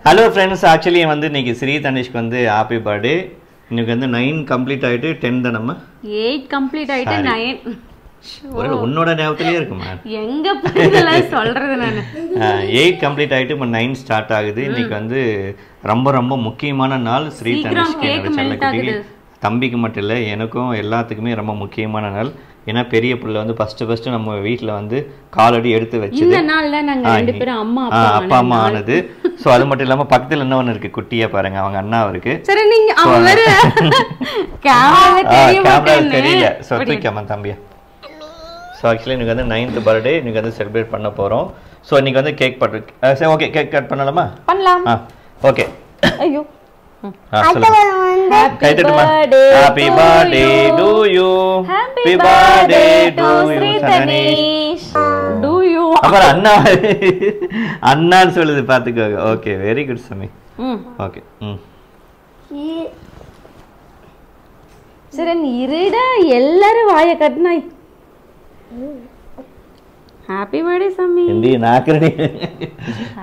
Hello friends, actually வந்து இன்னைக்கு ஸ்ரீ தனிஷ்க்கு வந்து ஹாப்பி பர்த்டே. இன்னைக்கு வந்து 9 கம்ப்ளீட் ஆயிட்டு 10 தானம்மா? 8 கம்ப்ளீட் ஆயிட்டு 9. ஒருவேளை உன்னோட ஞாபகத்திலே இருக்குமா? எங்க புரியல சொல்றது நானு. 8 கம்ப்ளீட் ஆயிட்டு இப்போ 9 ஸ்டார்ட் ஆகுது. இன்னைக்கு வந்து ரொம்ப ரொம்ப முக்கியமான நாள் ஸ்ரீ தனிஷ்க்கு என்னோட செல்லக்குட்டி தம்பிக்கு மட்டும் இல்லை எனக்கும் எல்லாத்துக்குமே ரொம்ப முக்கியமான நாள். ஏன்னா பெரிய புள்ள வந்து ஃபர்ஸ்ட் நம்ம வீட்டில் வந்து காலடி எடுத்து வச்சது இந்த நாள்ல நாங்க ரெண்டு பேரும் அப்பா அம்மா ஆனது. ஸோ அது மட்டும் இல்லாமல் பக்கத்தில் இன்னொன்று இருக்கு குட்டியா பாருங்க அவங்க அண்ணா இருக்கு. சரி நீங்க அவங்க கேமரா தெரியல ஸோ தூக்காம தம்பியா. ஸோ ஆக்சுவலி இன்னைக்கு வந்து 9th பர்த்டே இன்னைக்கு வந்து செலிப்ரேட் பண்ண போகிறோம். ஸோ இன்னைக்கு வந்து கேக் பட்டு சரி ஓகே கேக் கட் பண்ணலாமா? பண்ணலாம். ஓகே ஐயோ Happy birthday to you. Happy birthday to you Tanish. Do you? அப்புறம் அண்ணா அண்ணான்னு சொல்லுது பாத்துக்கோங்க. ஓகே வெரி குட் சமி. ஓகே சரி இருட எல்லாரும் வாயை கட்டினாய். Happy birthday Sami. எந்தி நாக்குறடி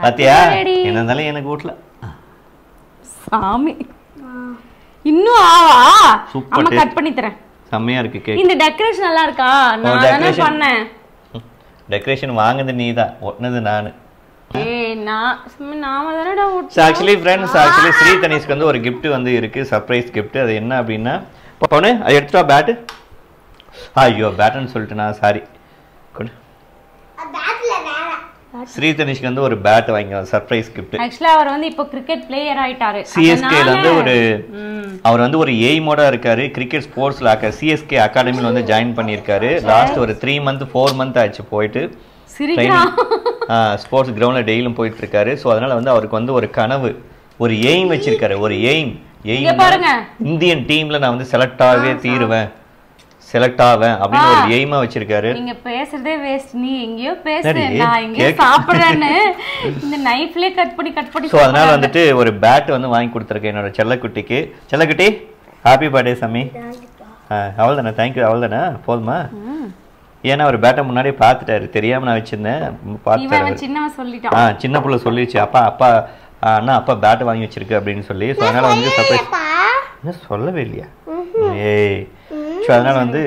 பாத்தியா என்ன இருந்தாலும் எனக்கு வீட்ல சாமி இன்னும் ஆவா அம்மா கட் பண்ணி தரேன். செம்மையா இருக்கு கேக். இந்த டெக்கரேஷன் நல்லா இருக்கா? நான் தானே பண்ணேன். டெக்கரேஷன் வாங்குனது நீதான் ஒட்னது நானு. ஏய் நாம தானடா ஒட். So actually friends actually Sri தனிஷ்க்கு வந்து ஒரு gift வந்து இருக்கு சர்ப்ரைஸ் gift. அது என்ன அப்படினா பொண்ணு அது எடுத்துடா பேட். ஐயோ பேட்னு சொல்லிட்டேனா சாரி. குட் பேட்ல வேற ஸ்ரீ தனிஷ்க்கு வந்து ஒரு பேட் வாங்கி சர்ப்ரைஸ் gift. एक्चुअली அவர் வந்து இப்போ கிரிக்கெட் பிளேயர் ஆயிட்டாரு. CSK ல வந்து ஒரு அவர் வந்து ஒரு எய்மோட இருக்காரு. கிரிக்கெட் ஸ்போர்ட்ஸ்ல CSK அகாடமில வந்து ஜாயின் பண்ணிருக்காரு. லாஸ்ட் ஒரு 3 மந்த் 4 மந்த் ஆச்சு போயிட்டு ஸ்போர்ட்ஸ் கிரவுண்ட்ல டெய்லியும் போயிட்டு இருக்காரு. ஸோ அதனால வந்து அவருக்கு வந்து ஒரு கனவு ஒரு எய்ம் வச்சிருக்காரு. ஒரு எய்ம் இந்தியன் டீம்ல நான் வந்து செலக்ட் ஆகவே தீருவேன் செலக்ட் ஆவேன் அப்படின்னு ஒரு எய்மா வச்சிருக்காரு. நீங்க பேசுறதே வேஸ்ட். நீ எங்கயோ பேசு நான் எங்கயோ சாப்பிடுறேன்னு இந்த நைஃப்லயே கட் பண்ணி சோ அதனால வந்துட்டு ஒரு பேட் வந்து வாங்கி கொடுத்திருக்கேன் என்னோட செல்லக்குட்டிக்கு. செல்லக்குட்டி ஹாப்பி பர்த்டே சமி. அவ்வளவுதானே தேங்க்யூ அவ்வளவுதானே போதுமா? ஏன்னா ஒரு பேட்டை முன்னாடியே பார்த்துட்டாரு தெரியாம நான் வச்சிருந்தேன் பார்த்துட்டாரு. சின்னவன் சொல்லிட்டான் சின்ன புள்ள சொல்லிடுச்சு அப்பா அண்ணா அப்பா பேட் வாங்கி வச்சிருக்கு அப்படின்னு சொல்லி. ஸோ அதனால வந்து சர்ப்ரைஸ் சொல்லவே இல்லையா? ஏய் ஸோ அதனால வந்து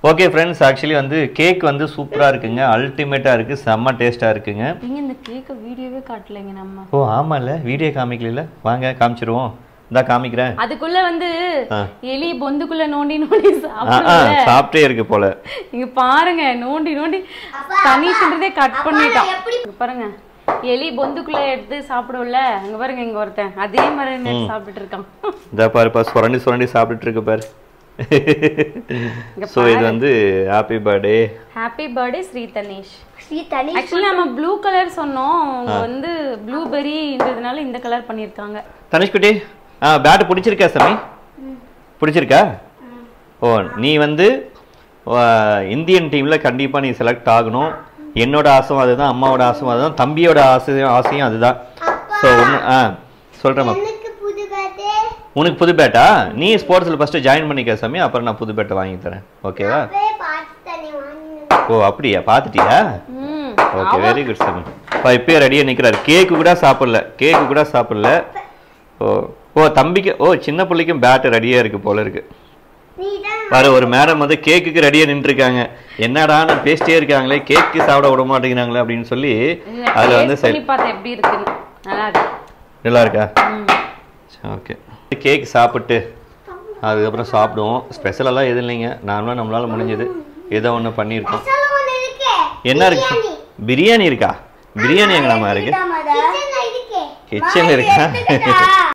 ஓகே ஃப்ரெண்ட்ஸ் ஆக்சுவலி வந்து கேக் வந்து சூப்பராக இருக்குங்க. அல்டிமேட்டாக இருக்குது செம்ம டேஸ்ட்டாக இருக்குங்க. இந்த கேக்கை வீடியோவே காட்டலைங்க நம்ம. ஓ ஆமாம்ல வீடியோ காமிக்கல வாங்க காமிச்சிருவோம். இந்தா காமிக்கிறேன். அதுக்குள்ள வந்து எலி பொந்துக்குள்ள நோண்டி சாப்பிட்டே இருக்கு போல. இங்க பாருங்க நோண்டி தனிஷ்ன்றதே கட் பண்ணிட்டான். பாருங்க எலி பொந்துக்குள்ள எடுத்து சாப்பிடும்ல அங்க பாருங்க இங்க ஒருத்தன் அதே மாதிரி சாப்பிட்டுட்டு இருக்கான். இதா பாருப்பா சுரண்டி சாப்பிட்டுட்டு இருக்கு பாரு. சோ இது வந்து happy birthday Shri Tanish. Actually நம்ம ப்ளூ கலர் சொன்னோம் அவங்க வந்து ப்ளூபெரின்றதுனால இந்த கலர் பண்ணிருக்காங்க. தனிஷ் குட்டி பேட் பிடிச்சிருக்கா சாமி? பிடிச்சிருக்கா? ஓ நீ வந்து இந்தியன் டீம்ல கண்டிப்பா நீ செலக்ட் ஆகணும். என்னோட ஆசையும் அதுதான் அம்மாவோட ஆசையும் அதுதான் தம்பியோட ஆசையும் அதுதான். ஸோ சொல்றேன் உனக்கு புது பேட்டா? நீ ஸ்போர்ட்ஸ்ல ஃபர்ஸ்ட் ஜாயின் பண்ணிக்க சாமி அப்புறம் நான் புது பேட்டை வாங்கி தரேன் ஓகேவா? ஓ அப்படியா பார்த்துட்டியா? ஓகே வெரி குட் சாமி. இப்பயே ரெடியா நிக்கிறாரு. கேக்கு கூட சாப்பிடல. ஓ தம்பிக்கு சின்ன பிள்ளைக்கும் பேட் ரெடியா இருக்கு போல இருக்கு. பாரு ஒரு மேடம் வந்து கேக்குக்கு ரெடியா நின்று இருக்காங்க. என்னடா நான் பேசிட்டே இருக்காங்களே கேக்கு சாப்பிட விட மாட்டேங்கிறாங்களே அப்படின்னு சொல்லி அதுல வந்து நல்லா இருக்கா? ஓகே கேக் சாப்பிட்டு அதுக்கப்புறம் சாப்பிடுவோம். ஸ்பெஷலெல்லாம் எதுவும் இல்லைங்க நார்மலாக நம்மளால முடிஞ்சது ஏதோ ஒன்று பண்ணியிருக்கோம். என்ன இருக்கு? பிரியாணி இருக்கா? பிரியாணி எங்கடாமா இருக்கு? கிச்சன் இருக்கா?